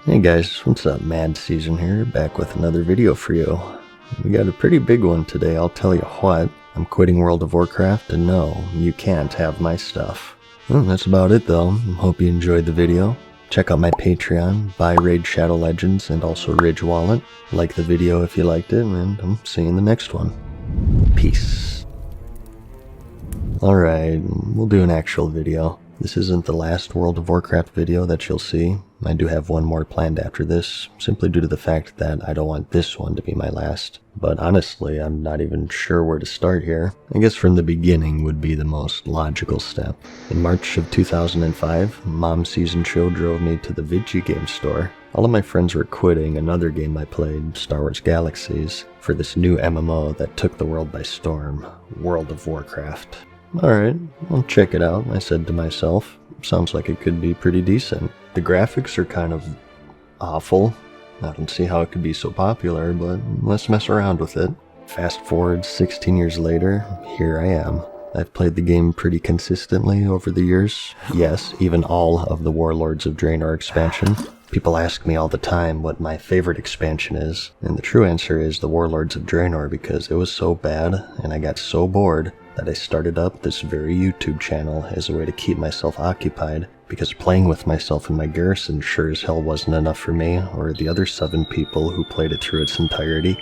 Hey guys, what's up? Mad Season here, back with another video for you. We got a pretty big one today, I'll tell you what. I'm quitting World of Warcraft, and no, you can't have my stuff. Well, that's about it though. Hope you enjoyed the video. Check out my Patreon, buy Raid Shadow Legends, and also Ridge Wallet. Like the video if you liked it, and I'll see you in the next one. Peace. Alright, we'll do an actual video. This isn't the last World of Warcraft video that you'll see. I do have one more planned after this, simply due to the fact that I don't want this one to be my last. But honestly, I'm not even sure where to start here. I guess from the beginning would be the most logical step. In March of 2005, Mom's season show drove me to the video game store. All of my friends were quitting another game I played, Star Wars Galaxies, for this new MMO that took the world by storm, World of Warcraft. Alright, I'll check it out, I said to myself. Sounds like it could be pretty decent. The graphics are kind of awful. I don't see how it could be so popular, but let's mess around with it. Fast forward 16 years later, here I am. I've played the game pretty consistently over the years. Yes, even all of the Warlords of Draenor expansion. People ask me all the time what my favorite expansion is, and the true answer is the Warlords of Draenor because it was so bad and I got so bored that I started up this very YouTube channel as a way to keep myself occupied, because playing with myself in my garrison sure as hell wasn't enough for me or the other 7 people who played it through its entirety.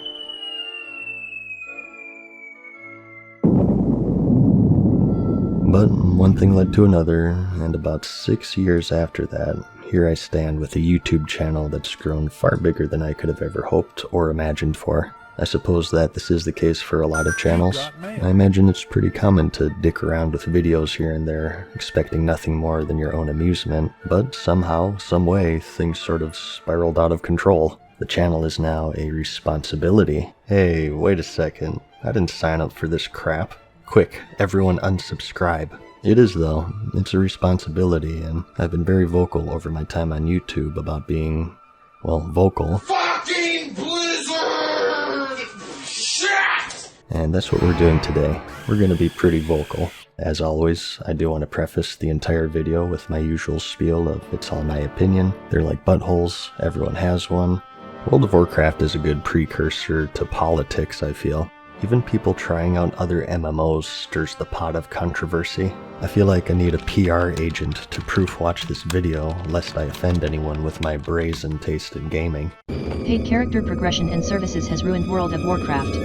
But one thing led to another, and about 6 years after that, here I stand with a YouTube channel that's grown far bigger than I could have ever hoped or imagined for. I suppose that this is the case for a lot of channels. I imagine it's pretty common to dick around with videos here and there, expecting nothing more than your own amusement, but somehow, some way, things sort of spiraled out of control. The channel is now a responsibility. Hey, wait a second, I didn't sign up for this crap. Quick, everyone unsubscribe. It is though, it's a responsibility, and I've been very vocal over my time on YouTube about being, well, vocal. Fucking Blizzard! Shit! And that's what we're doing today. We're gonna be pretty vocal. As always, I do want to preface the entire video with my usual spiel of it's all my opinion. They're like buttholes, everyone has one. World of Warcraft is a good precursor to politics, I feel. Even people trying out other MMOs stirs the pot of controversy. I feel like I need a PR agent to proof watch this video, lest I offend anyone with my brazen taste in gaming. Paid character progression and services has ruined World of Warcraft.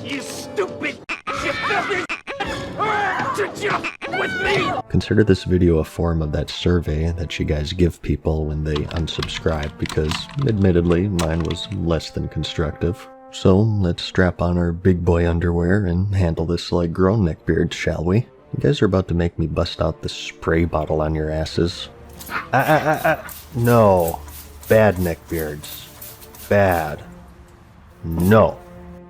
You stupid with me! Consider this video a form of that survey that you guys give people when they unsubscribe, because admittedly mine was less than constructive. So let's strap on our big boy underwear and handle this like grown neckbeards, shall we? You guys are about to make me bust out the spray bottle on your asses. No. Bad neckbeards. Bad. No.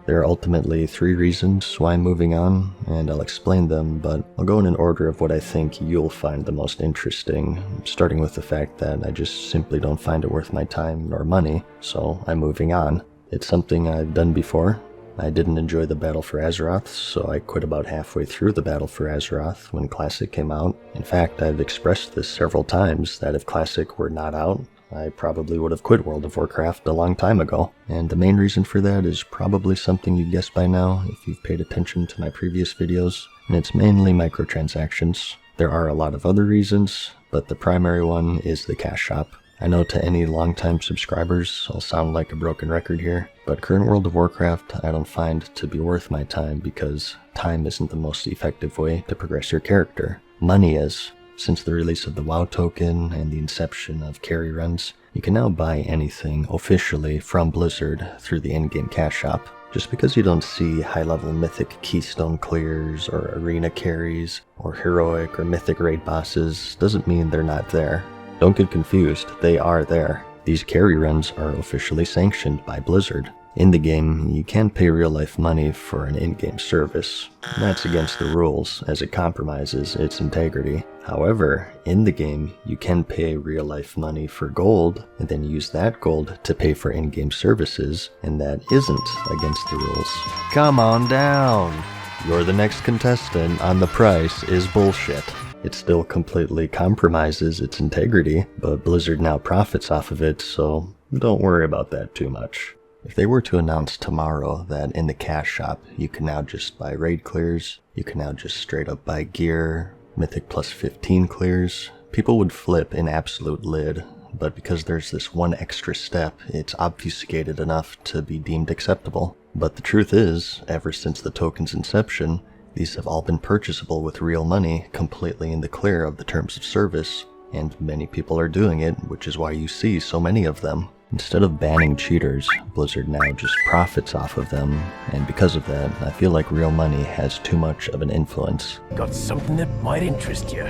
There are ultimately 3 reasons why I'm moving on, and I'll explain them, but I'll go in an order of what I think you'll find the most interesting, starting with the fact that I just simply don't find it worth my time nor money, so I'm moving on. It's something I've done before. I didn't enjoy the Battle for Azeroth, so I quit about halfway through the Battle for Azeroth when Classic came out. In fact, I've expressed this several times, that if Classic were not out, I probably would have quit World of Warcraft a long time ago. And the main reason for that is probably something you guessed by now if you've paid attention to my previous videos, and it's mainly microtransactions. There are a lot of other reasons, but the primary one is the cash shop. I know to any longtime subscribers, I'll sound like a broken record here, but current World of Warcraft I don't find to be worth my time because time isn't the most effective way to progress your character. Money is. Since the release of the WoW token and the inception of carry runs, you can now buy anything officially from Blizzard through the in-game cash shop. Just because you don't see high-level mythic keystone clears or arena carries or heroic or mythic raid bosses doesn't mean they're not there. Don't get confused, they are there. These carry runs are officially sanctioned by Blizzard. In the game, you can pay real-life money for an in-game service. That's against the rules, as it compromises its integrity. However, in the game, you can pay real-life money for gold, and then use that gold to pay for in-game services, and that isn't against the rules. Come on down! You're the next contestant on The Price is Bullshit. It still completely compromises its integrity, but Blizzard now profits off of it, so don't worry about that too much. If they were to announce tomorrow that in the cash shop you can now just buy raid clears, you can now just straight up buy gear, Mythic plus 15 clears, people would flip an absolute lid, but because there's this one extra step, it's obfuscated enough to be deemed acceptable. But the truth is, ever since the token's inception, these have all been purchasable with real money, completely in the clear of the terms of service, and many people are doing it, which is why you see so many of them. Instead of banning cheaters, Blizzard now just profits off of them, and because of that, I feel like real money has too much of an influence. Got something that might interest you.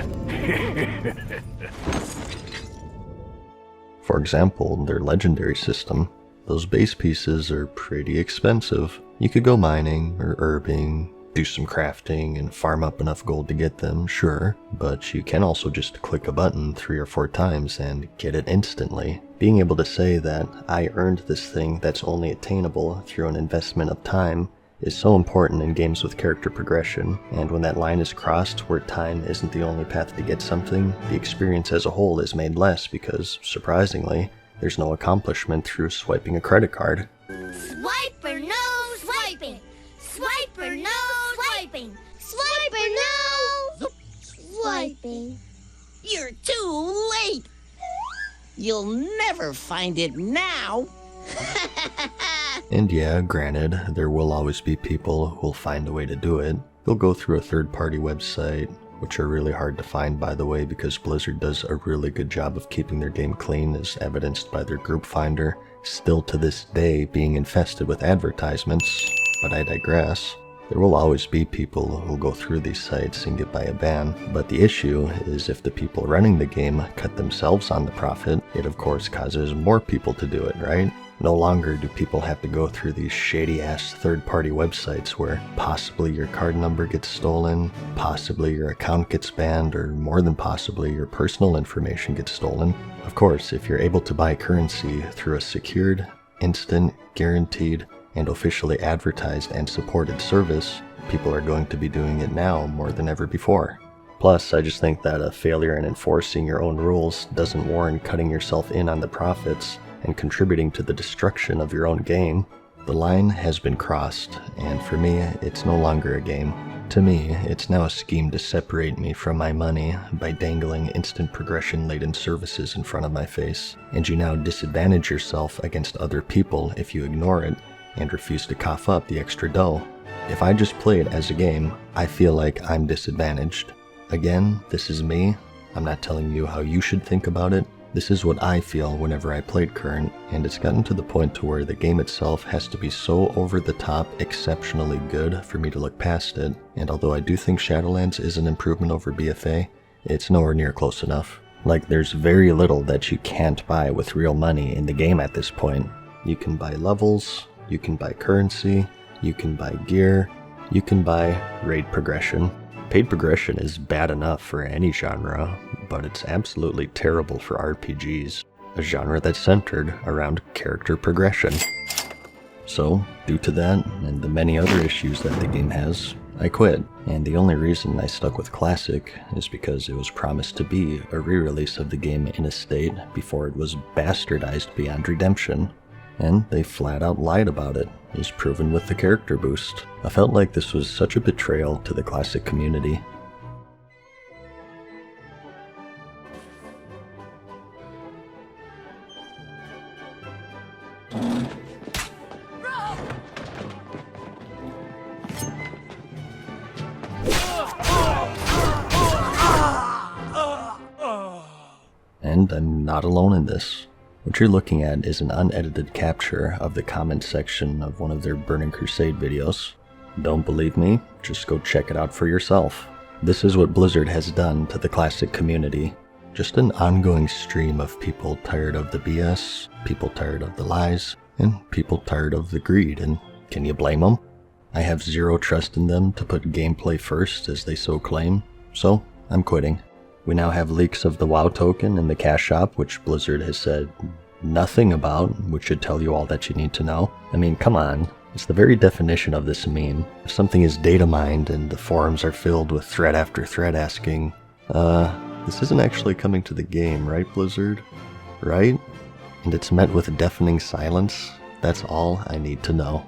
For example, their legendary system. Those base pieces are pretty expensive. You could go mining or herbing, do some crafting and farm up enough gold to get them, sure, but you can also just click a button 3 or 4 times and get it instantly. Being able to say that I earned this thing that's only attainable through an investment of time is so important in games with character progression, and when that line is crossed where time isn't the only path to get something, the experience as a whole is made less because, surprisingly, there's no accomplishment through swiping a credit card. Swiper no swiping! Swiper no swiping! Swiper no swiping! You're too late! You'll never find it now! And yeah, granted, there will always be people who'll find a way to do it. They'll go through a third-party website, which are really hard to find, by the way, because Blizzard does a really good job of keeping their game clean, as evidenced by their group finder, still to this day being infested with advertisements, but I digress. There will always be people who'll go through these sites and get by a ban, but the issue is if the people running the game cut themselves on the profit, it of course causes more people to do it, right? No longer do people have to go through these shady-ass third-party websites where possibly your card number gets stolen, possibly your account gets banned, or more than possibly your personal information gets stolen. Of course, if you're able to buy currency through a secured, instant, guaranteed, and officially advertised and supported service, people are going to be doing it now more than ever before. Plus, I just think that a failure in enforcing your own rules doesn't warrant cutting yourself in on the profits and contributing to the destruction of your own game. The line has been crossed, and for me, it's no longer a game. To me, it's now a scheme to separate me from my money by dangling instant progression-laden services in front of my face, and you now disadvantage yourself against other people if you ignore it and refuse to cough up the extra dough. If I just play it as a game, I feel like I'm disadvantaged. Again, this is me. I'm not telling you how you should think about it. This is what I feel whenever I played Current, and it's gotten to the point to where the game itself has to be so over-the-top exceptionally good for me to look past it, and although I do think Shadowlands is an improvement over BFA, it's nowhere near close enough. Like, there's very little that you can't buy with real money in the game at this point. You can buy levels, you can buy currency, you can buy gear, you can buy raid progression. Paid progression is bad enough for any genre, but it's absolutely terrible for RPGs, a genre that's centered around character progression. So, due to that, and the many other issues that the game has, I quit, and the only reason I stuck with Classic is because it was promised to be a re-release of the game in a state before it was bastardized beyond redemption. And they flat out lied about it, as proven with the character boost. I felt like this was such a betrayal to the Classic community. And I'm not alone in this. What you're looking at is an unedited capture of the comment section of one of their Burning Crusade videos. Don't believe me? Just go check it out for yourself. This is what Blizzard has done to the Classic community. Just an ongoing stream of people tired of the BS, people tired of the lies, and people tired of the greed, and can you blame them? I have zero trust in them to put gameplay first as they so claim, so I'm quitting. We now have leaks of the WoW token in the cash shop, which Blizzard has said nothing about, which should tell you all that you need to know. I mean, come on. It's the very definition of this meme. If something is data mined and the forums are filled with thread after thread asking, This isn't actually coming to the game, right, Blizzard? Right? And it's met with deafening silence? That's all I need to know.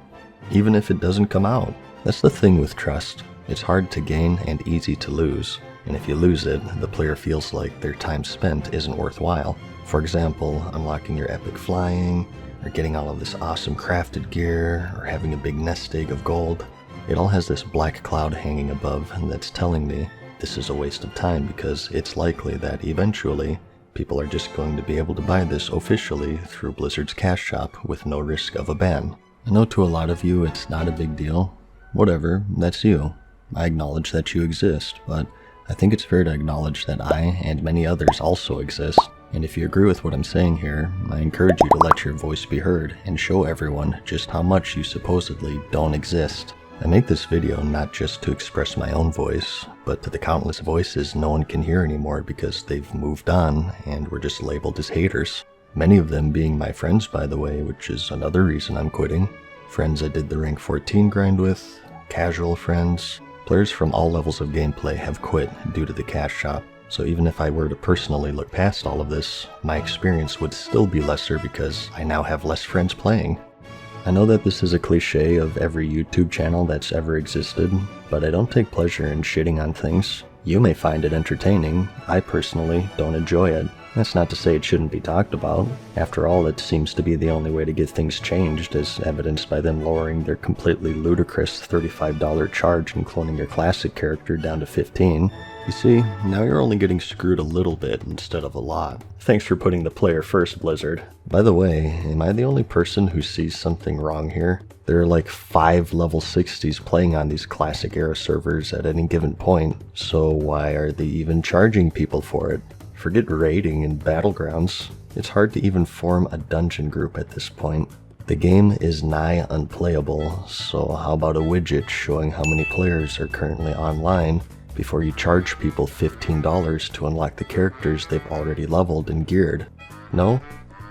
Even if it doesn't come out. That's the thing with trust. It's hard to gain and easy to lose. And if you lose it, the player feels like their time spent isn't worthwhile. For example, unlocking your epic flying, or getting all of this awesome crafted gear, or having a big nest egg of gold. It all has this black cloud hanging above that's telling me this is a waste of time because it's likely that eventually people are just going to be able to buy this officially through Blizzard's cash shop with no risk of a ban. I know to a lot of you it's not a big deal. Whatever, that's you. I acknowledge that you exist, but I think it's fair to acknowledge that I and many others also exist. And if you agree with what I'm saying here, I encourage you to let your voice be heard and show everyone just how much you supposedly don't exist. I make this video not just to express my own voice, but to the countless voices no one can hear anymore because they've moved on and were just labeled as haters. Many of them being my friends, by the way, which is another reason I'm quitting. Friends I did the rank 14 grind with, casual friends. Players from all levels of gameplay have quit due to the cash shop. So even if I were to personally look past all of this, my experience would still be lesser because I now have less friends playing. I know that this is a cliche of every YouTube channel that's ever existed, but I don't take pleasure in shitting on things. You may find it entertaining, I personally don't enjoy it. That's not to say it shouldn't be talked about. After all, it seems to be the only way to get things changed, as evidenced by them lowering their completely ludicrous $35 charge and cloning your classic character down to $15. You see, now you're only getting screwed a little bit instead of a lot. Thanks for putting the player first, Blizzard. By the way, am I the only person who sees something wrong here? There are like 5 level 60s playing on these classic era servers at any given point, so why are they even charging people for it? Forget raiding and battlegrounds. It's hard to even form a dungeon group at this point. The game is nigh unplayable, so how about a widget showing how many players are currently online before you charge people $15 to unlock the characters they've already leveled and geared? No?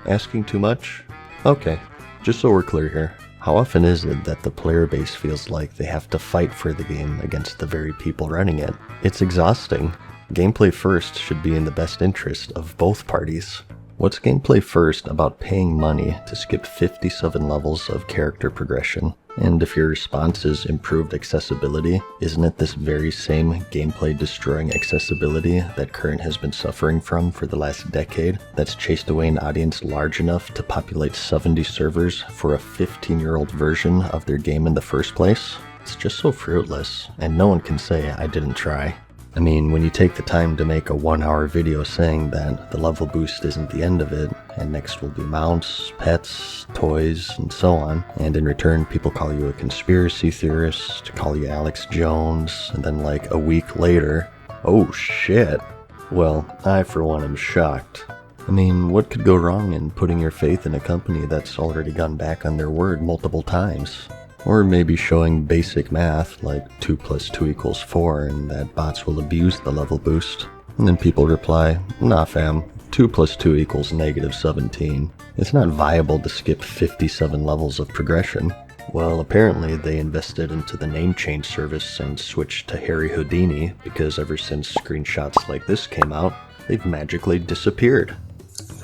Asking too much? Okay, just so we're clear here. How often is it that the player base feels like they have to fight for the game against the very people running it? It's exhausting. Gameplay first should be in the best interest of both parties. What's gameplay first about paying money to skip 57 levels of character progression? And if your response is improved accessibility, isn't it this very same gameplay destroying accessibility that Current has been suffering from for the last decade that's chased away an audience large enough to populate 70 servers for a 15-year-old version of their game in the first place? It's just so fruitless, and no one can say I didn't try. I mean, when you take the time to make a 1-hour video saying that the level boost isn't the end of it, and next will be mounts, pets, toys, and so on, and in return people call you a conspiracy theorist, call you Alex Jones, and then like a week later, oh shit. Well, I for one am shocked. I mean, what could go wrong in putting your faith in a company that's already gone back on their word multiple times? Or maybe showing basic math, like 2 + 2 = 4, and that bots will abuse the level boost. And then people reply, nah fam, 2 + 2 = -17. It's not viable to skip 57 levels of progression. Well, apparently they invested into the name change service and switched to Harry Houdini, because ever since screenshots like this came out, they've magically disappeared.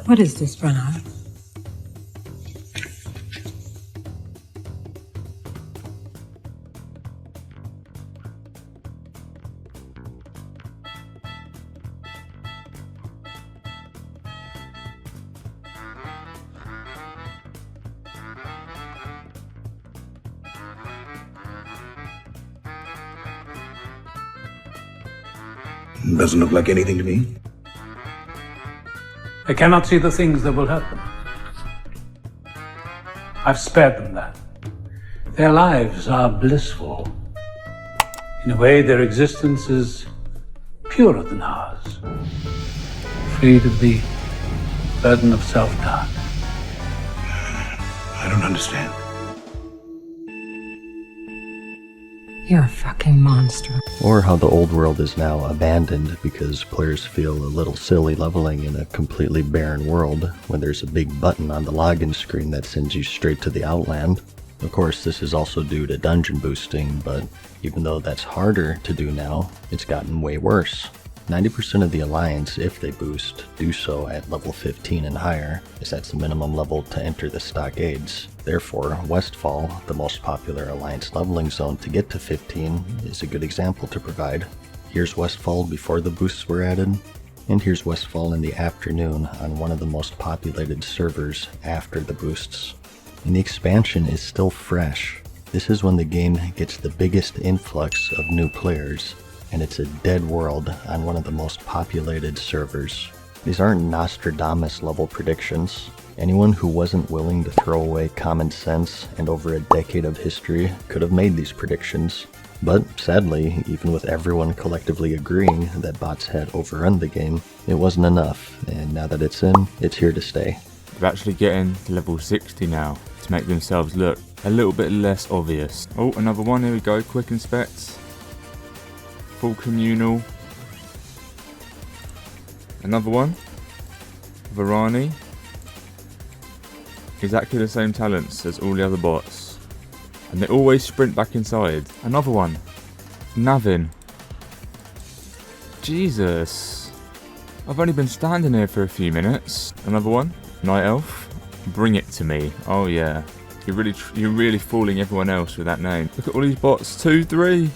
What is this, Bernard? Doesn't look like anything to me. They cannot see the things that will hurt them. I've spared them that. Their lives are blissful. In a way, their existence is purer than ours, freed of the burden of self-doubt. I don't understand. You're a fucking monster. Or how the old world is now abandoned because players feel a little silly leveling in a completely barren world when there's a big button on the login screen that sends you straight to the Outland. Of course, this is also due to dungeon boosting, but even though that's harder to do now, it's gotten way worse. 90% of the Alliance, if they boost, do so at level 15 and higher, as that's the minimum level to enter the stockades. Therefore, Westfall, the most popular Alliance leveling zone to get to 15, is a good example to provide. Here's Westfall before the boosts were added, and here's Westfall in the afternoon on one of the most populated servers after the boosts. And the expansion is still fresh. This is when the game gets the biggest influx of new players, and it's a dead world on one of the most populated servers. These aren't Nostradamus level predictions. Anyone who wasn't willing to throw away common sense and over a decade of history could have made these predictions. But sadly, even with everyone collectively agreeing that bots had overrun the game, it wasn't enough, and now that it's in, it's here to stay. They're actually getting to level 60 now to make themselves look a little bit less obvious. Oh, another one, here we go, quick inspect. Full communal. Another one. Varani. Exactly the same talents as all the other bots. And they always sprint back inside. Another one. Navin. Jesus. I've only been standing here for a few minutes. Another one. Night Elf. Bring it to me. Oh yeah. You're really fooling everyone else with that name. Look at all these bots. 2, 3.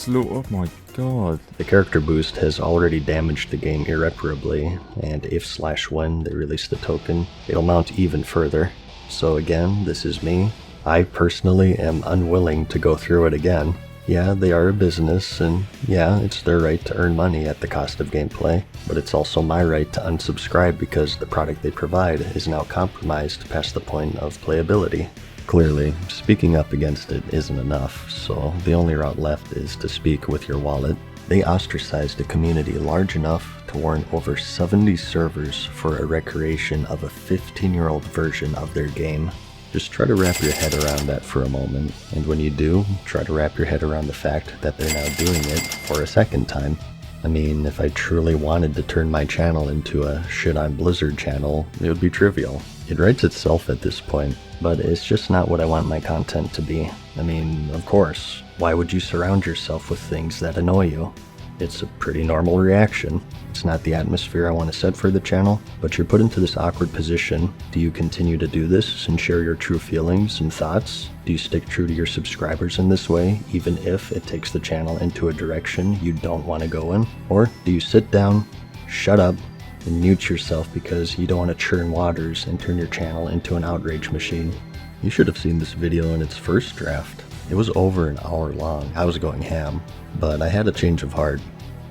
Oh my god. The character boost has already damaged the game irreparably, and if/when they release the token, it'll mount even further. So again, this is me. I personally am unwilling to go through it again. Yeah, they are a business, and yeah, it's their right to earn money at the cost of gameplay, but it's also my right to unsubscribe because the product they provide is now compromised past the point of playability. Clearly, speaking up against it isn't enough, so the only route left is to speak with your wallet. They ostracized a community large enough to warrant over 70 servers for a recreation of a 15-year-old version of their game. Just try to wrap your head around that for a moment, and when you do, try to wrap your head around the fact that they're now doing it for a second time. I mean, if I truly wanted to turn my channel into a shit on Blizzard channel, it would be trivial. It writes itself at this point, but it's just not what I want my content to be. I mean, of course, why would you surround yourself with things that annoy you? It's a pretty normal reaction. It's not the atmosphere I want to set for the channel, but you're put into this awkward position. Do you continue to do this and share your true feelings and thoughts? Do you stick true to your subscribers in this way, even if it takes the channel into a direction you don't want to go in? Or do you sit down, shut up, and mute yourself because you don't want to churn waters and turn your channel into an outrage machine? You should have seen this video in its first draft. It was over an hour long. I was going ham, but I had a change of heart.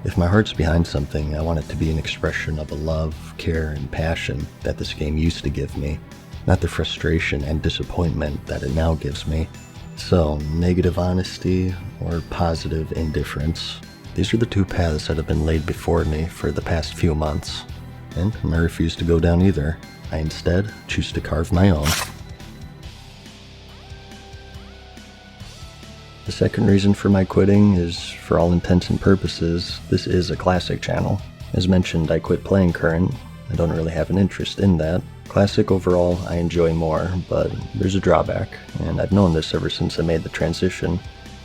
If my heart's behind something, I want it to be an expression of a love, care, and passion that this game used to give me, not the frustration and disappointment that it now gives me. So, negative honesty or positive indifference. These are the two paths that have been laid before me for the past few months, and I refuse to go down either. I instead choose to carve my own. The second reason for my quitting is, for all intents and purposes, this is a classic channel. As mentioned, I quit playing current. I don't really have an interest in that. Classic overall, I enjoy more, but there's a drawback, and I've known this ever since I made the transition.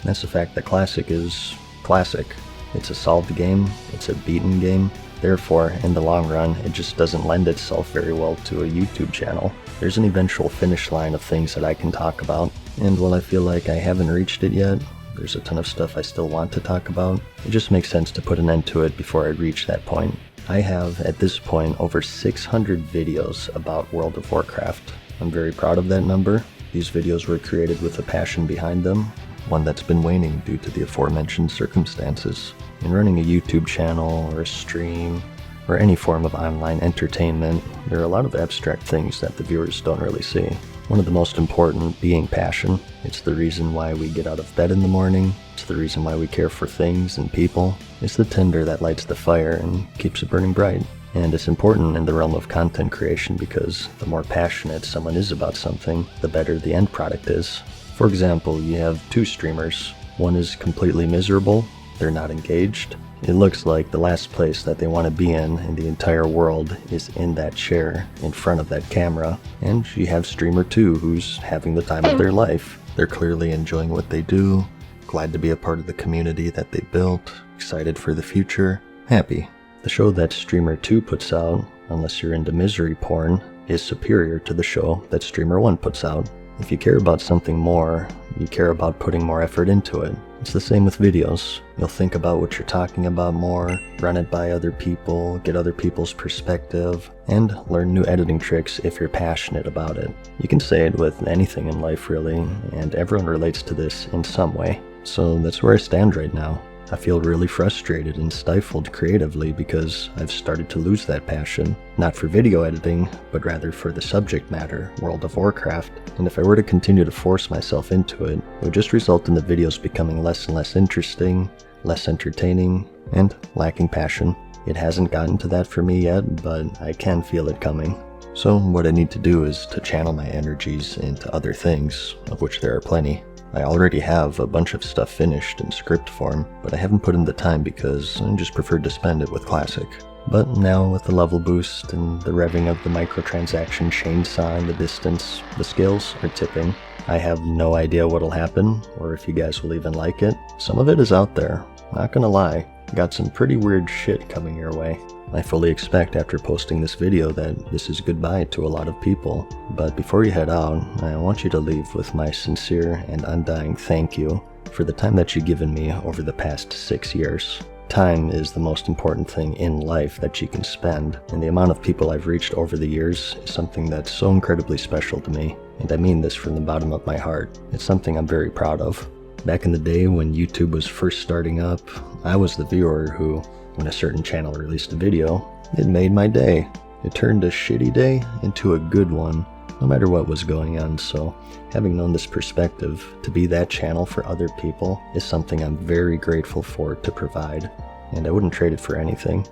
That's the fact that classic is classic. It's a solved game, it's a beaten game. Therefore, in the long run, it just doesn't lend itself very well to a YouTube channel. There's an eventual finish line of things that I can talk about, and while I feel like I haven't reached it yet, there's a ton of stuff I still want to talk about. It just makes sense to put an end to it before I reach that point. I have, at this point, over 600 videos about World of Warcraft. I'm very proud of that number. These videos were created with a passion behind them, one that's been waning due to the aforementioned circumstances. In running a YouTube channel or a stream or any form of online entertainment, there are a lot of abstract things that the viewers don't really see. One of the most important being passion. It's the reason why we get out of bed in the morning. It's the reason why we care for things and people. It's the tinder that lights the fire and keeps it burning bright. And it's important in the realm of content creation because the more passionate someone is about something, the better the end product is. For example, you have two streamers. One is completely miserable. They're not engaged. It looks like the last place that they want to be in the entire world is in that chair in front of that camera. And you have streamer 2 who's having the time of their life. They're clearly enjoying what they do, glad to be a part of the community that they built, excited for the future, happy. The show that Streamer 2 puts out, unless you're into misery porn, is superior to the show that Streamer 1 puts out. If you care about something more, you care about putting more effort into it. It's the same with videos. You'll think about what you're talking about more, run it by other people, get other people's perspective, and learn new editing tricks if you're passionate about it. You can say it with anything in life really, and everyone relates to this in some way. So that's where I stand right now. I feel really frustrated and stifled creatively because I've started to lose that passion, not for video editing, but rather for the subject matter, World of Warcraft, and if I were to continue to force myself into it, it would just result in the videos becoming less and less interesting, less entertaining, and lacking passion. It hasn't gotten to that for me yet, but I can feel it coming. So what I need to do is to channel my energies into other things, of which there are plenty. I already have a bunch of stuff finished in script form, but I haven't put in the time because I just preferred to spend it with Classic. But now with the level boost and the revving of the microtransaction chainsaw in the distance, the scales are tipping. I have no idea what'll happen, or if you guys will even like it. Some of it is out there, not gonna lie. Got some pretty weird shit coming your way. I fully expect after posting this video that this is goodbye to a lot of people, but before you head out, I want you to leave with my sincere and undying thank you for the time that you've given me over the past 6 years. Time is the most important thing in life that you can spend, and the amount of people I've reached over the years is something that's so incredibly special to me, and I mean this from the bottom of my heart. It's something I'm very proud of. Back in the day when YouTube was first starting up, I was the viewer who, when a certain channel released a video, it made my day. It turned a shitty day into a good one, no matter what was going on, so having known this perspective, to be that channel for other people is something I'm very grateful for to provide, and I wouldn't trade it for anything.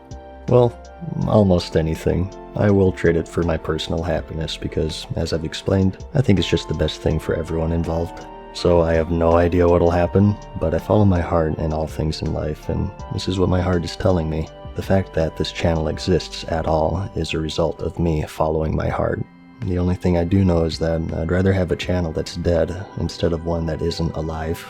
Well, almost anything. I will trade it for my personal happiness because, as I've explained, I think it's just the best thing for everyone involved. So I have no idea what'll happen, but I follow my heart in all things in life, and this is what my heart is telling me. The fact that this channel exists at all is a result of me following my heart. The only thing I do know is that I'd rather have a channel that's dead instead of one that isn't alive.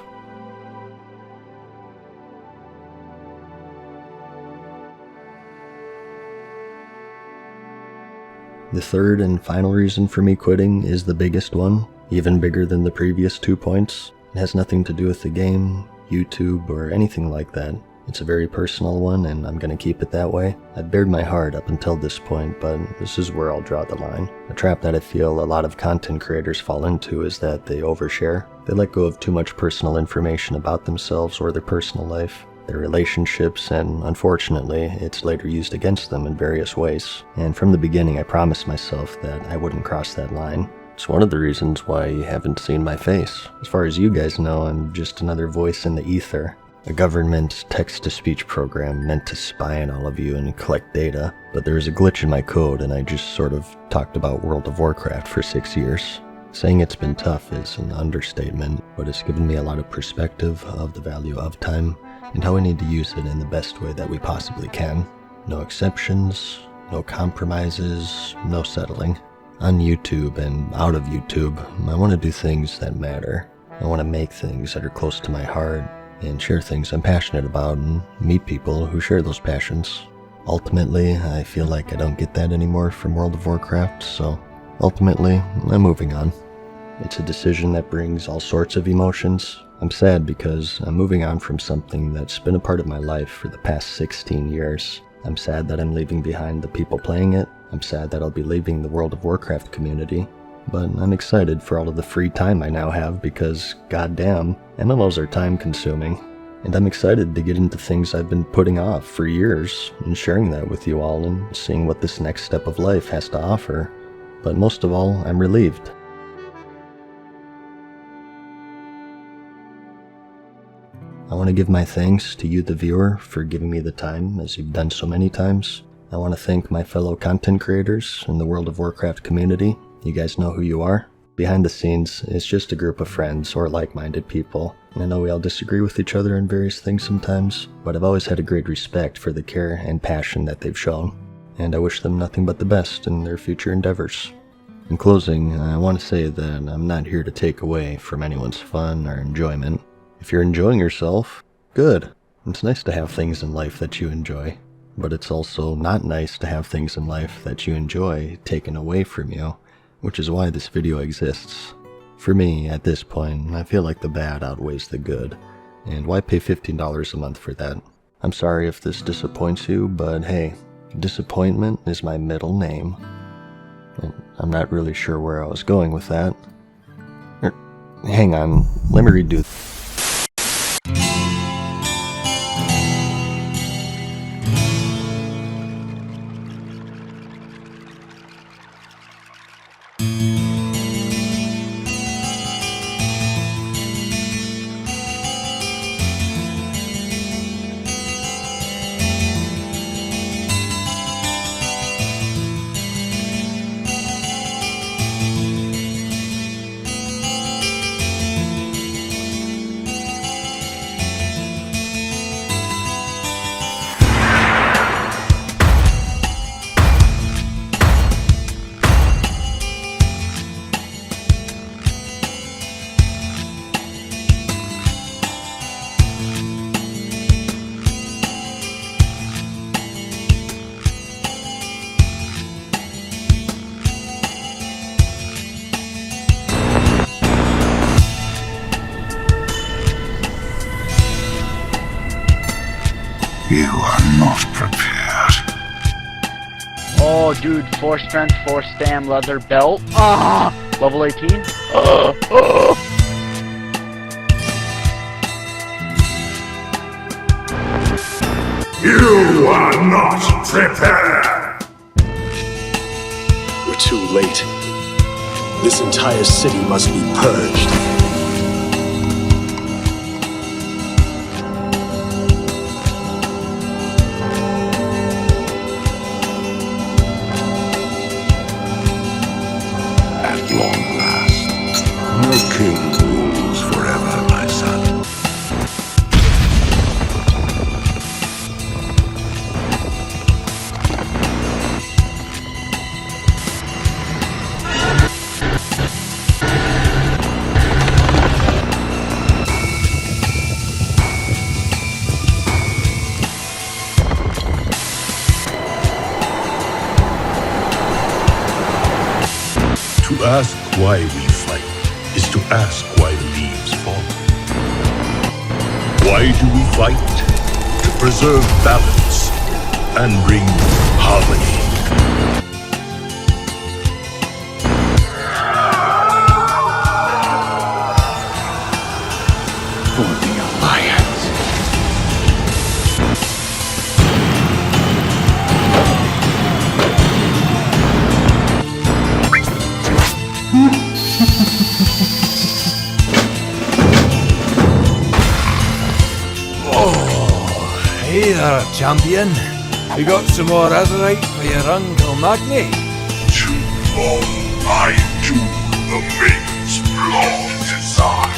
The third and final reason for me quitting is the biggest one. Even bigger than the previous 2 points. It has nothing to do with the game, YouTube, or anything like that. It's a very personal one, and I'm gonna keep it that way. I've bared my heart up until this point, but this is where I'll draw the line. A trap that I feel a lot of content creators fall into is that they overshare. They let go of too much personal information about themselves or their personal life, their relationships, and unfortunately, it's later used against them in various ways. And from the beginning, I promised myself that I wouldn't cross that line. It's one of the reasons why you haven't seen my face. As far as you guys know, I'm just another voice in the ether. A government text-to-speech program meant to spy on all of you and collect data, but there was a glitch in my code and I just sort of talked about World of Warcraft for 6 years. Saying it's been tough is an understatement, but it's given me a lot of perspective of the value of time and how we need to use it in the best way that we possibly can. No exceptions, no compromises, no settling. On YouTube and out of YouTube, I want to do things that matter. I want to make things that are close to my heart and share things I'm passionate about and meet people who share those passions. Ultimately, I feel like I don't get that anymore from World of Warcraft, so ultimately, I'm moving on. It's a decision that brings all sorts of emotions. I'm sad because I'm moving on from something that's been a part of my life for the past 16 years. I'm sad that I'm leaving behind the people playing it. I'm sad that I'll be leaving the World of Warcraft community, but I'm excited for all of the free time I now have because, goddamn, MMOs are time consuming. And I'm excited to get into things I've been putting off for years and sharing that with you all and seeing what this next step of life has to offer. But most of all, I'm relieved. I want to give my thanks to you, the viewer, for giving me the time, as you've done so many times. I want to thank my fellow content creators in the World of Warcraft community. You guys know who you are. Behind the scenes, it's just a group of friends or like-minded people. I know we all disagree with each other in various things sometimes, but I've always had a great respect for the care and passion that they've shown, and I wish them nothing but the best in their future endeavors. In closing, I want to say that I'm not here to take away from anyone's fun or enjoyment. If you're enjoying yourself, good. It's nice to have things in life that you enjoy, but it's also not nice to have things in life that you enjoy taken away from you, which is why this video exists. For me, at this point, I feel like the bad outweighs the good, and why pay $15 a month for that? I'm sorry if this disappoints you, but hey, disappointment is my middle name. And I'm not really sure where I was going with that. Hang on, let me redo. You are not prepared. Oh, dude, 4 strength, 4 stam, leather belt. Level 18. You are not prepared. We're too late. This entire city must be purged. At long last, no king rules forever, my son. To ask why we fight is to ask why the leaves fall. Why do we fight? To preserve balance and bring harmony. For the Alliance. Hey there, champion. We got some more azurite for your Uncle Magni. Too long I do the maiden's blood desire.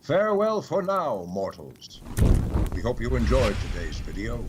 Farewell for now, mortals. We hope you enjoyed today's video.